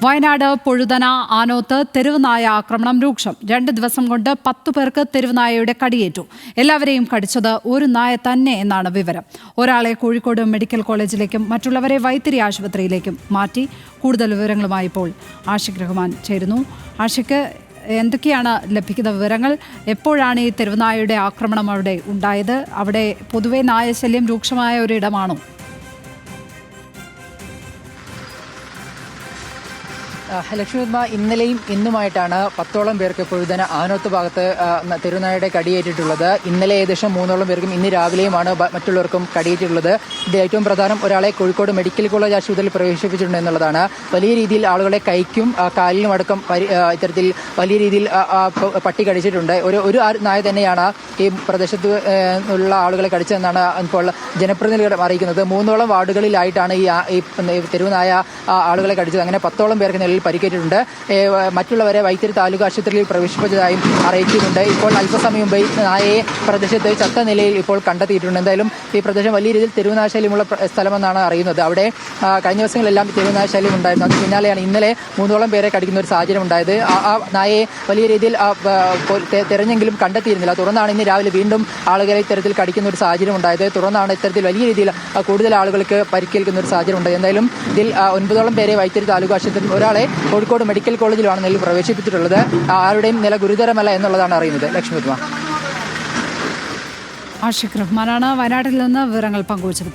വയനാട് പൊഴുതന ആനോത്ത് തെരുവുനായ ആക്രമണം രൂക്ഷം. 2 ദിവസം കൊണ്ട് 10 പേർക്ക് തെരുവുനായയുടെ കടിയേറ്റു. എല്ലാവരെയും കടിച്ചത് ഒരു നായ തന്നെ എന്നാണ് വിവരം. ഒരാളെ കോഴിക്കോട് മെഡിക്കൽ കോളേജിലേക്കും മറ്റുള്ളവരെ വൈത്തിരി ആശുപത്രിയിലേക്കും മാറ്റി. കൂടുതൽ വിവരങ്ങളുമായി ഇപ്പോൾ ആഷിഖ് റഹ്മാൻ ചേരുന്നു. ആഷിഖ്, എന്തൊക്കെയാണ് ലഭിക്കുന്ന വിവരങ്ങൾ? എപ്പോഴാണ് ഈ തെരുവുനായയുടെ ആക്രമണം അവിടെ ഉണ്ടായത്? അവിടെ പൊതുവെ നായശല്യം രൂക്ഷമായ ഒരിടമാണോ? ലക്ഷ്മിപത്മ, ഇന്നലെയും ഇന്നുമായിട്ടാണ് 10ഓളം പേർക്ക് പൊഴുതന ആനോത്ത് ഭാഗത്ത് തെരുവുനായയുടെ കടിയേറ്റിട്ടുള്ളത്. ഇന്നലെ ഏകദേശം 3ഓളം പേർക്കും ഇന്ന് രാവിലെയുമാണ് മറ്റുള്ളവർക്കും കടിയേറ്റിട്ടുള്ളത്. ഇത് ഏറ്റവും പ്രധാനം ഒരാളെ കോഴിക്കോട് മെഡിക്കൽ കോളേജ് ആശുപത്രിയിൽ പ്രവേശിപ്പിച്ചിട്ടുണ്ട് എന്നുള്ളതാണ്. വലിയ രീതിയിൽ ആളുകളെ കൈക്കും കാലിനും അടക്കം ഇത്തരത്തിൽ വലിയ രീതിയിൽ പട്ടി കടിച്ചിട്ടുണ്ട്. ഒരു നായ തന്നെയാണ് ഈ പ്രദേശത്ത് ഉള്ള ആളുകളെ കടിച്ചതെന്നാണ് ഇപ്പോൾ ജനപ്രതിനിധികൾ അറിയിക്കുന്നത്. 3ഓളം വാർഡുകളിലായിട്ടാണ് ഈ തെരുവുനായ ആളുകളെ കടിച്ചത്. അങ്ങനെ 10ഓളം പേർക്ക് നിലയിൽ പരിക്കേറ്റിട്ടുണ്ട്. മറ്റുള്ളവരെ വൈത്തിരി താലൂക്ക് ആശുപത്രിയിൽ പ്രവേശിപ്പിച്ചതായും അറിയിച്ചിട്ടുണ്ട്. ഇപ്പോൾ അല്പസമയം മുമ്പ് നായയെ പ്രദേശത്ത് ചത്ത നിലയിൽ ഇപ്പോൾ കണ്ടെത്തിയിട്ടുണ്ട്. എന്തായാലും ഈ പ്രദേശം വലിയ രീതിയിൽ തെരുവുനാശല്യമുള്ള സ്ഥലമെന്നാണ് അറിയുന്നത്. അവിടെ കഴിഞ്ഞ ദിവസങ്ങളെല്ലാം തെരുവുനാശല്യം ഉണ്ടായിരുന്നു. അതിന് പിന്നാലെയാണ് ഇന്നലെ 3ഓളം പേരെ കടിക്കുന്ന ഒരു സാഹചര്യം ഉണ്ടായത്. ആ നായയെ വലിയ രീതിയിൽ തെരഞ്ഞെങ്കിലും കണ്ടെത്തിയിരുന്നില്ല. തുടർന്നാണ് ഇന്ന് രാവിലെ വീണ്ടും ആളുകളെ ഇത്തരത്തിൽ കടിക്കുന്ന ഒരു സാഹചര്യം ഉണ്ടായത്. തുടർന്നാണ് ഇത്തരത്തിൽ വലിയ രീതിയിൽ കൂടുതൽ ആളുകൾക്ക് പരിക്കേൽക്കുന്ന ഒരു സാഹചര്യം ഉണ്ടായത്. എന്തായാലും ഇതിൽ 9ഓളം പേരെ വൈത്തിരി താലൂക്ക് ആശുപത്രിയിൽ, ഒരാളെ കോഴിക്കോട് മെഡിക്കൽ കോളേജിലാണ് നിലയിൽ പ്രവേശിപ്പിച്ചിട്ടുള്ളത്. ആരുടെയും നില ഗുരുതരമല്ല എന്നുള്ളതാണ് അറിയുന്നത്. ലക്ഷ്മിപത്മ. ആഷിഖ് റഹ്മാനാണ് വയനാട്ടിൽ നിന്ന് വിവരങ്ങൾ പങ്കുവച്ചത്.